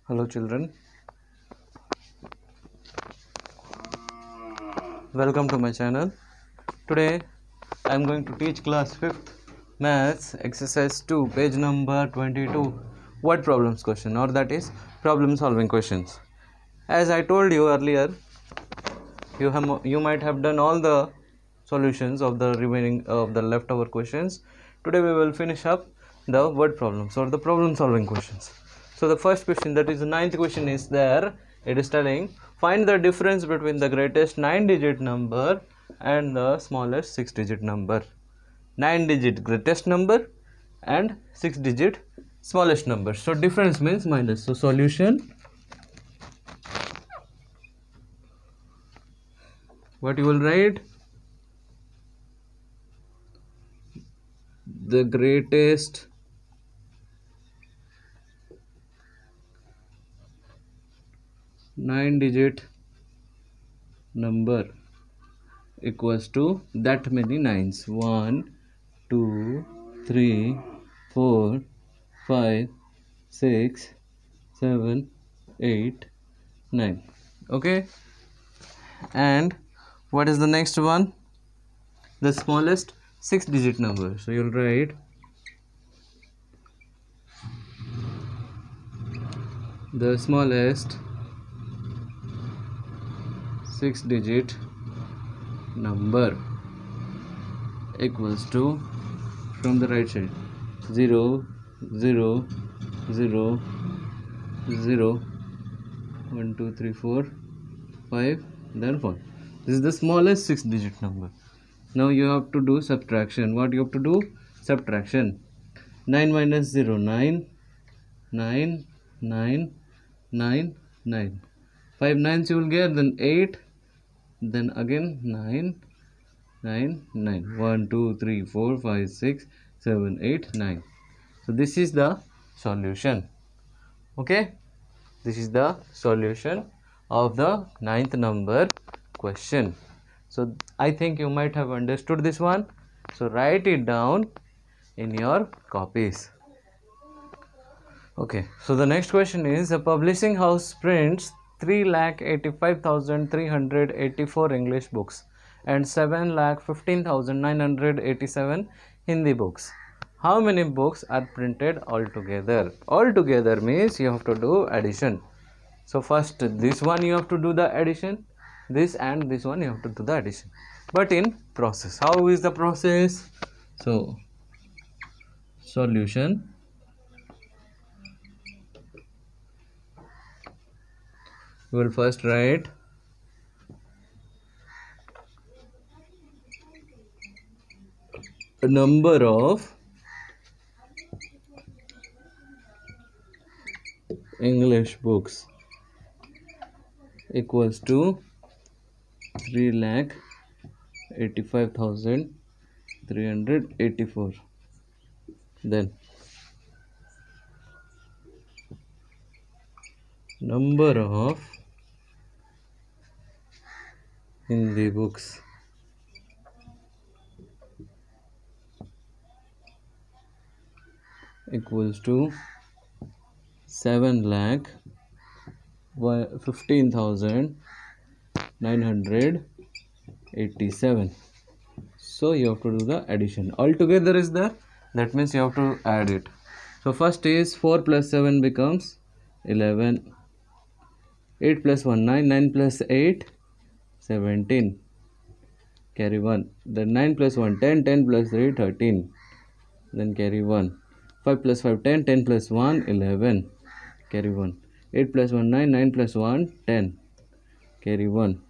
Hello children, welcome to my channel. Today I am going to teach class 5th maths exercise 2 page number 22 word problems question, or that is problem solving questions. As I told you earlier, you might have done all the solutions of the remaining of the leftover questions. Today we will finish up the word problems or the problem solving questions. So the first question, that is the ninth question, is there. It is telling, find the difference between the greatest 9-digit number and the smallest 6-digit number. 9-digit greatest number and 6-digit smallest number. So difference means minus. So solution, what you will write? The greatest nine-digit number equals to that many nines. 1, 2, 3, 4, 5, 6, 7, 8, 9. Okay. And what is the next one? The smallest 6-digit number. So you'll write the smallest 6-digit number equals to, from the right side, 0, 0, 0, 0, 1, 2, 3, 4, 5, then 1. This is the smallest 6-digit number. Now you have to do subtraction. What you have to do? Subtraction. 9 minus 0, 9, 9, 9, 9, 9. 5 nines you will get, then 8, then again 9, 9, 9. 1, 2, 3, 4, 5, 6, 7, 8, 9. So this is the solution. Okay, this is the solution of the 9th number question. So I think you might have understood this one. So write it down in your copies. Okay, so the next question is, a publishing house prints 3,85,384 English books and 7,15,987 Hindi books. How many books are printed altogether? Altogether means you have to do addition. So first this one you have to do the addition, this and this one you have to do the addition, but in process. How is the process? So solution, we will first write a number of English books equals to 3,85,384. Then number of Hindi books equals to 7,15,987. So you have to do the addition. Altogether is there, that means you have to add it. So first is 4 plus 7 becomes 11. 8 plus 1, 9. 9 plus 8, 17. Carry 1. Then 9 plus 1, 10. 10 plus 3, 13. Then carry 1. 5 plus 5, 10. 10 plus 1, 11. Carry 1. 8 plus 1, 9. 9 plus 1, 10. Carry 1.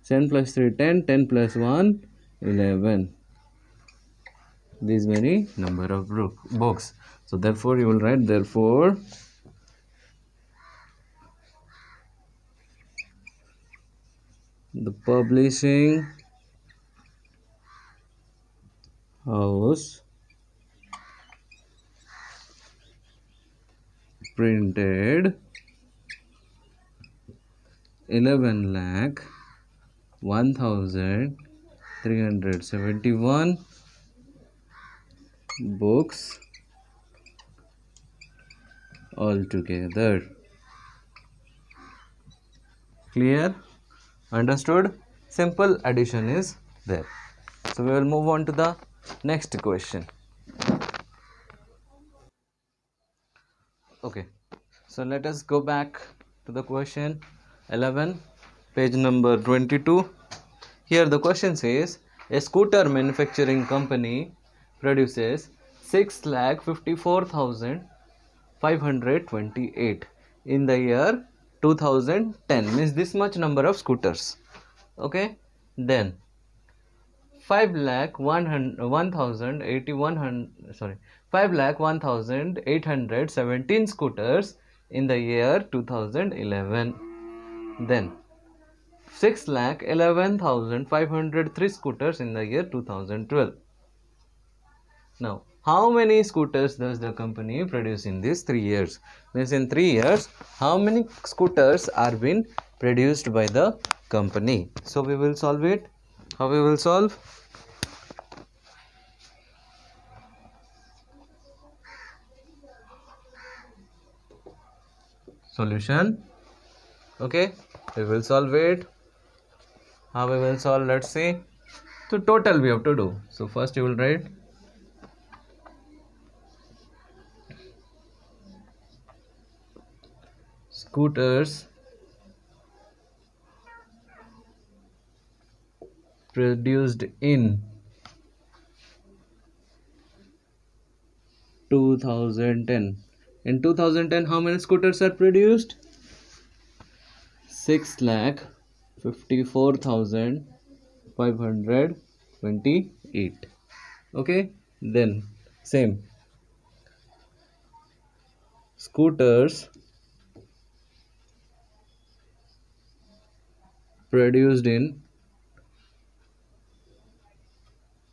7 plus 3, 10. 10 plus 1, 11. These many number of books. So therefore you will write, therefore the publishing house printed 11,01,371 books altogether. Clear? Understood? Simple addition is there. So we will move on to the next question. Okay, so let us go back to the question 11, page number 22. Here the question says, a scooter manufacturing company produces 6,54,528 in the year 2010, means this much number of scooters. Okay, then 5,01,817 scooters in the year 2011. Then 6,11,503 scooters in the year 2012. Now, how many scooters does the company produce in these 3 years? Means in 3 years, how many scooters are being produced by the company? So we will solve it. How we will solve? Solution. Okay, we will solve it. How we will solve? Let's see. So total we have to do. So first you will write scooters produced in 2010. In 2010, how many scooters are produced? 6,54,528. Okay, then same scooters produced in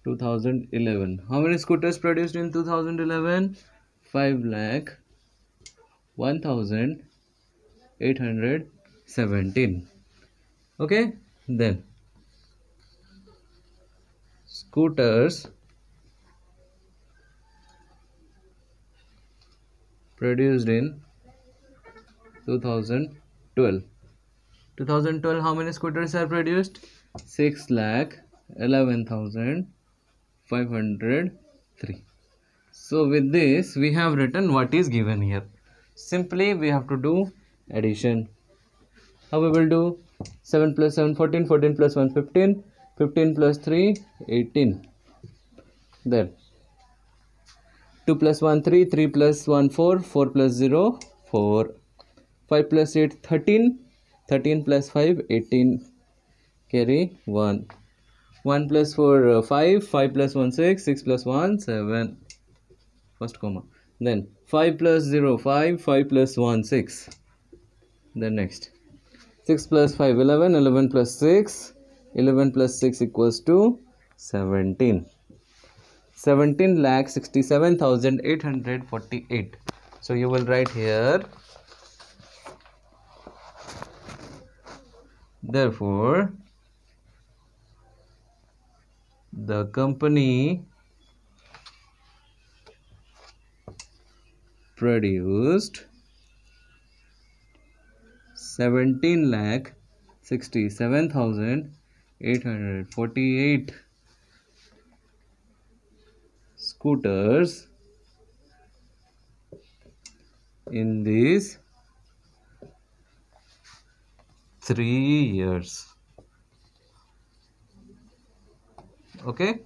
2011. How many scooters produced in 2011? 5,01,817. Okay, then scooters produced in 2012. 2012, how many scooters are produced? 6,11,503. So with this we have written what is given here. Simply we have to do addition. How we will do? 7 plus 7 14, 14 plus 1 15, 15 plus 3 18. Then 2 plus 1 3, 3 plus 1 4, 4 plus 0 4, 5 plus 8 13, 13 plus 5 18, carry 1, 1 plus 4 5, 5 plus 1 6, 6 plus 1 7, first comma, then 5 plus 0 5, 5 plus 1 6, then next 6 plus 5 11, 11 plus 6, 11 plus 6 equals to 17. 17,67,848. So you will write here, therefore the company produced 17,67,848 scooters in these 3 years. Okay,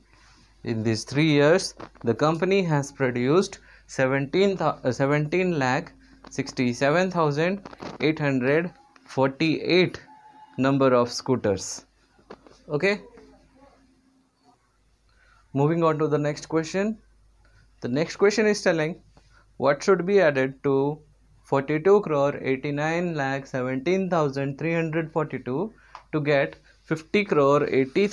in these 3 years the company has produced 17,67,848 number of scooters. Okay, moving on to the next question. The next question is telling what should be added to 42 crore 89 lakh 17,342 to get 50 crore 80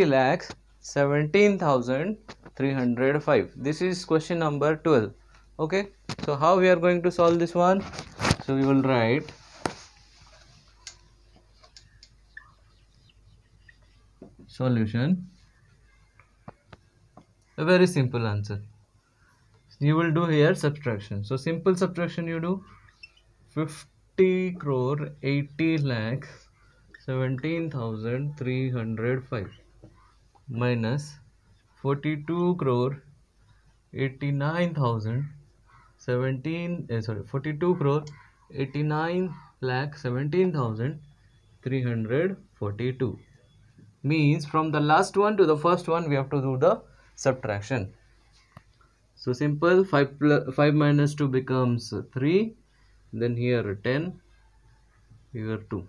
lakhs 17,305. This is question number 12. Okay, so how we are going to solve this one? So we will write solution. A very simple answer. You will do here subtraction. So simple subtraction you do. 50 crore 80 lakhs 17,305 minus 42 crore 42 crore 89 lakh 17,342 means from the last one to the first one we have to do the subtraction. So simple, 5 minus 2 becomes 3, then here 10, here 2.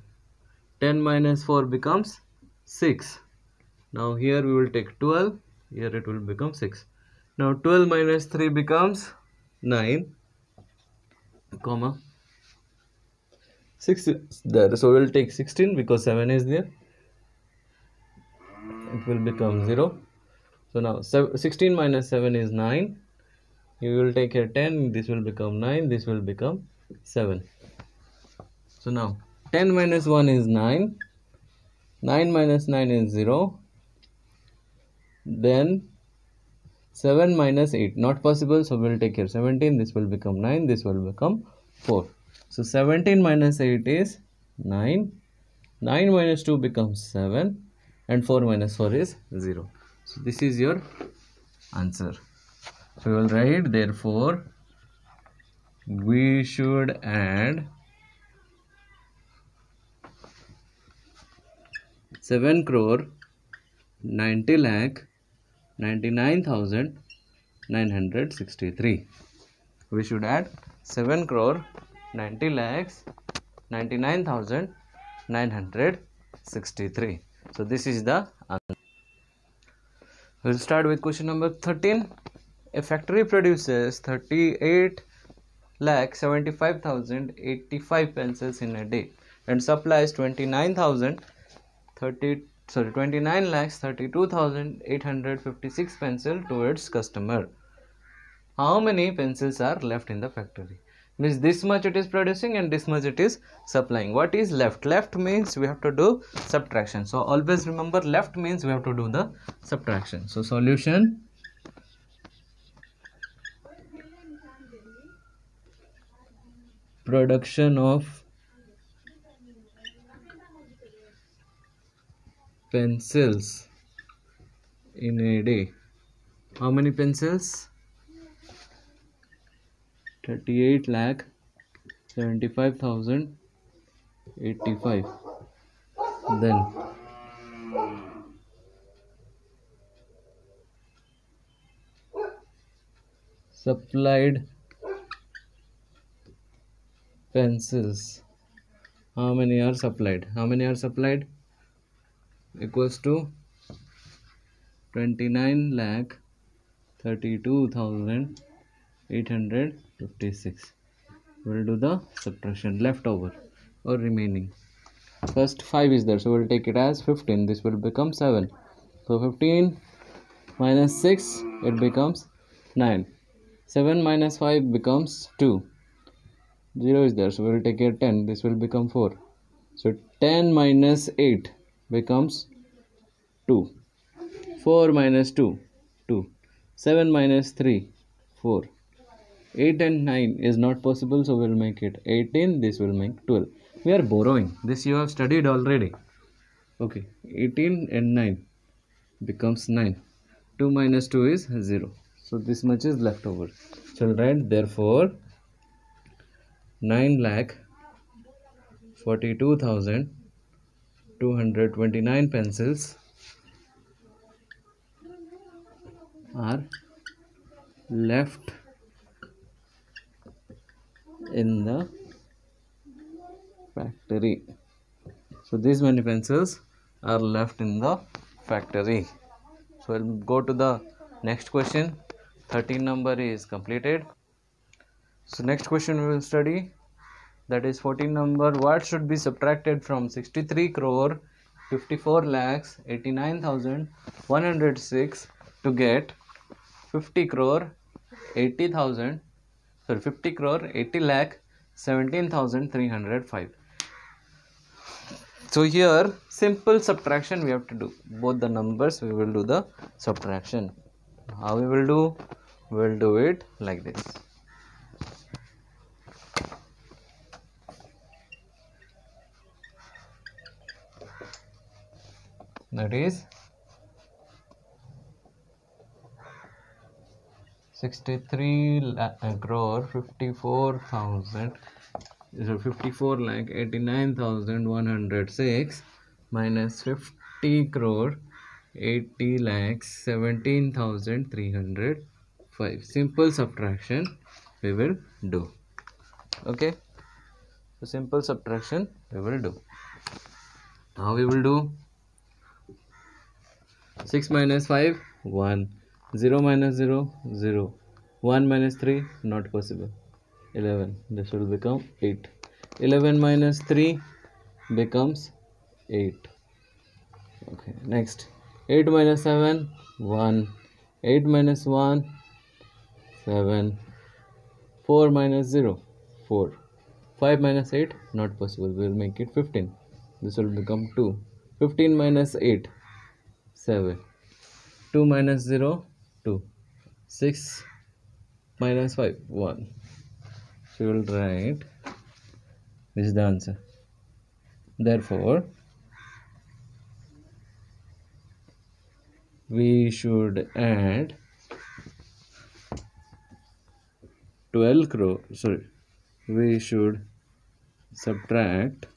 10 minus 4 becomes 6. Now here we will take 12, here it will become 6. Now 12 minus 3 becomes 9, comma 6 is there, so we will take 16 because 7 is there. It will become 0. So now 16 minus 7 is 9. You will take here 10, this will become 9, this will become 7. So now 10 minus 1 is 9, 9 minus 9 is 0, then 7 minus 8, not possible, so we will take here 17, this will become 9, this will become 4. So 17 minus 8 is 9, 9 minus 2 becomes 7, and 4 minus 4 is 0. So this is your answer. So we will write, therefore we should add 7 crore 90 lakh 99,963. We should add 7 crore 90 lakhs 99,963. So this is the answer. We'll start with question number 13. A factory produces 38,75,085 pencils in a day and supplies 29 lakhs 32,856 pencils to its customer. How many pencils are left in the factory? Means this much it is producing and this much it is supplying. What is left? Left means we have to do subtraction. So always remember, left means we have to do the subtraction. So solution: production of pencils in a day. How many pencils? 38 lakh 75,085. Then supplied pencils. How many are supplied? How many are supplied? Equals to 29 lakh 32,856. We'll do the subtraction, leftover or remaining. First 5 is there, so we'll take it as 15. This will become 7. So 15 minus 6, it becomes 9. 7 minus 5 becomes 2. 0 is there, so we'll take here 10. This will become 4. So 10 minus 8 becomes 2. 4 minus 2, 2. 7 minus 3, 4. 8 and 9 is not possible, so we'll make it 18. This will make 12. We are borrowing. This you have studied already. Okay, 18 and 9 becomes 9. 2 minus 2 is 0. So this much is left over. So we'll write, therefore 9 lakh 42,229 pencils are left in the factory. So these many pencils are left in the factory. So we'll go to the next question. 13 number is completed. So next question we will study, that is 14 number. What should be subtracted from 63 crore 54 lakhs 89,106 to get 50 crore 80 lakh 17,305. So here simple subtraction we have to do. Both the numbers we will do the subtraction. How we will do? We will do it like this. that is 63 crore 54,000 so 54 lakh 89,106 minus 50 crore 80 lakhs 17,305. Simple subtraction we will do. Okay, so simple subtraction we will do. How we will do? 6 minus 5 1, 0 minus 0 0, 1 minus 3 not possible, 11, this will become 8, 11 minus 3 becomes 8. Okay, next 8 minus 7 1, 8 minus 1 7, 4 minus 0 4, 5 minus 8 not possible, we will make it 15, this will become 2, 15 minus 8 7, 2 minus 0 2, 6 minus 5 1. So we will write this is the answer. Therefore we should add 12 crore, we should subtract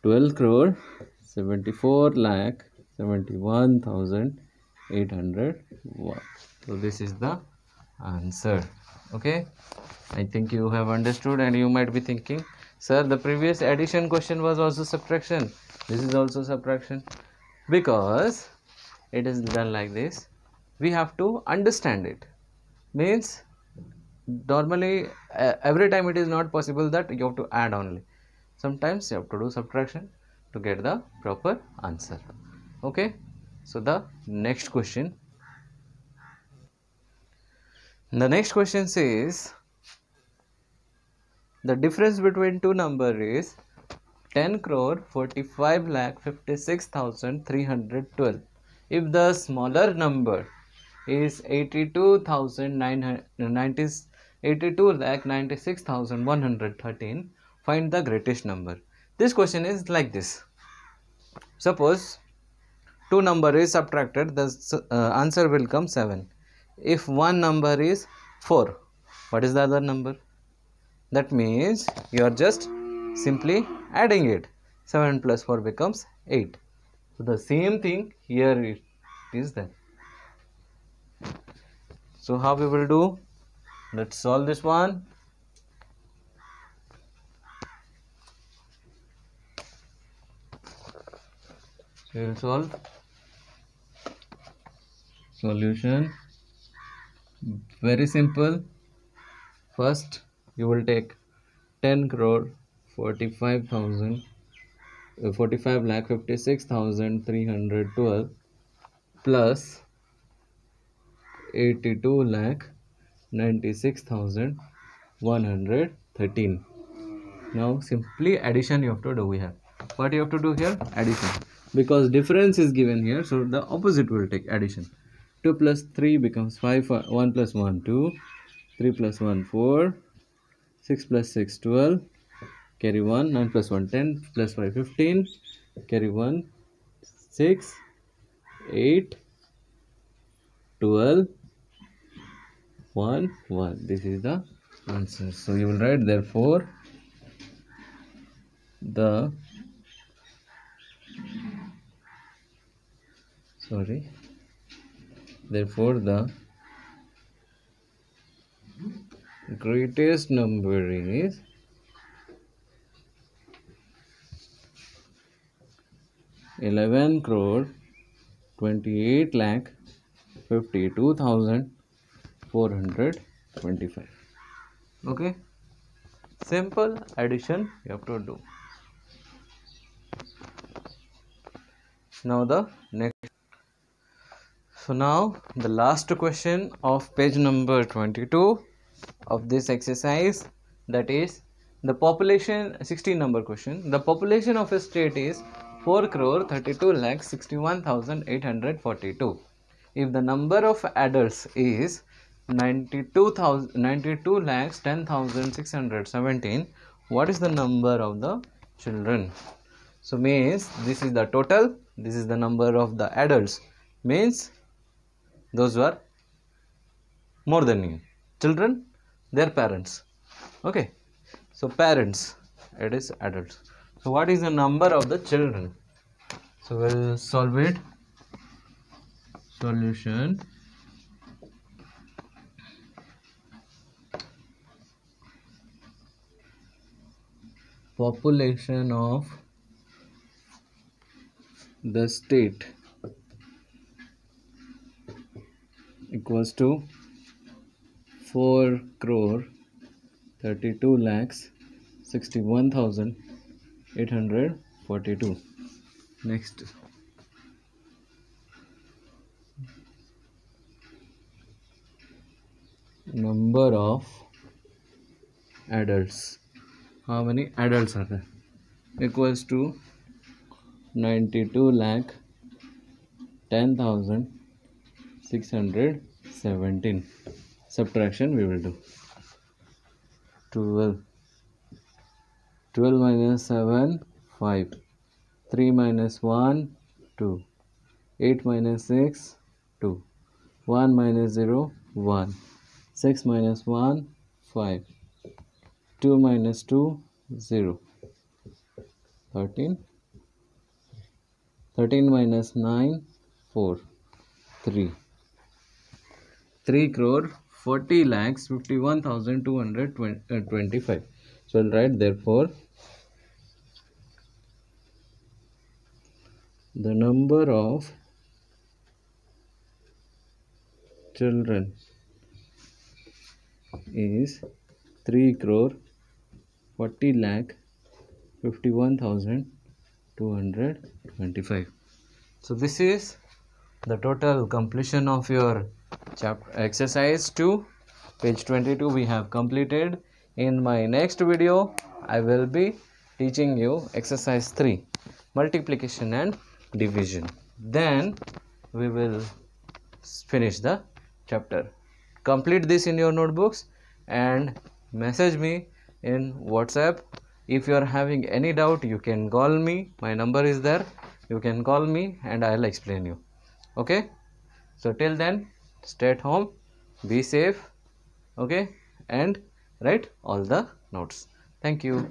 12 crore 74 lakh 71,801. So this is the answer. Okay, I think you have understood, and you might be thinking, sir, the previous addition question was also subtraction, this is also subtraction. Because it is done like this, we have to understand it. Means normally every time it is not possible that you have to add only, sometimes you have to do subtraction to get the proper answer. Okay, so the next question says the difference between two numbers is 10 crore 45 lakh 56,312 if the smaller number is 82 lakh 96,113, find the greatest number. This question is like this. Suppose two number is subtracted, the answer will come 7. If one number is 4, what is the other number? That means you are just simply adding it. 7 plus 4 becomes 8. So the same thing here it is there. So how we will do? Let's solve this one. So we will solve. Solution very simple. First you will take 10 crore 45 lakh 56,312 plus 82 lakh 96,113. Now simply addition you have to do here. What you have to do here? Addition. Because difference is given here, so the opposite will take addition. 2 plus 3 becomes 5, 1 plus 1 2, 3 plus 1 4, 6 plus 6 12, carry 1, 9 plus 1 10, plus 5 15, carry 1 6, 8, 12, 1 1. This is the answer. So you will write therefore the greatest number is 11 crore 28 lakh 52,425. Okay, simple addition you have to do. Now the next. So now the last question of page number 22 of this exercise, that is the population, 16 number question. The population of a state is 4 crore 32 lakh 61,842. If the number of adders is 92 lakhs 10,617, what is the number of the children. So means this is the total, this is the number of the adults, means those who are more than you. Children, their parents. Okay, so parents, it is adults. So what is the number of the children? So we'll solve it. Solution. Population of the state equals to 4 crore 32 lakhs 61,842. Next, number of adults. How many adults are there? Equals to 92 lakh 10,617. Subtraction we will do. 12 minus 7, 5. 3 minus 1, 2. 8 minus 6, 2. 1 minus 0, 1. 6 minus 1, 5. 2 minus 2, 0. 13. 13 minus 9, 4. 3. 3 crore 40 lakhs 51,225. So I'll write therefore the number of children is 3 crore 40 lakh 51,225. So this is the total completion of your chapter exercise 2, page 22 we have completed. In my next video I will be teaching you exercise 3, multiplication and division. Then we will finish the chapter. Complete this in your notebooks and message me in WhatsApp. If you are having any doubt, you can call me. My number is there. You can call me and I'll explain you. Okay? So till then, stay at home, be safe, okay, and write all the notes. Thank you.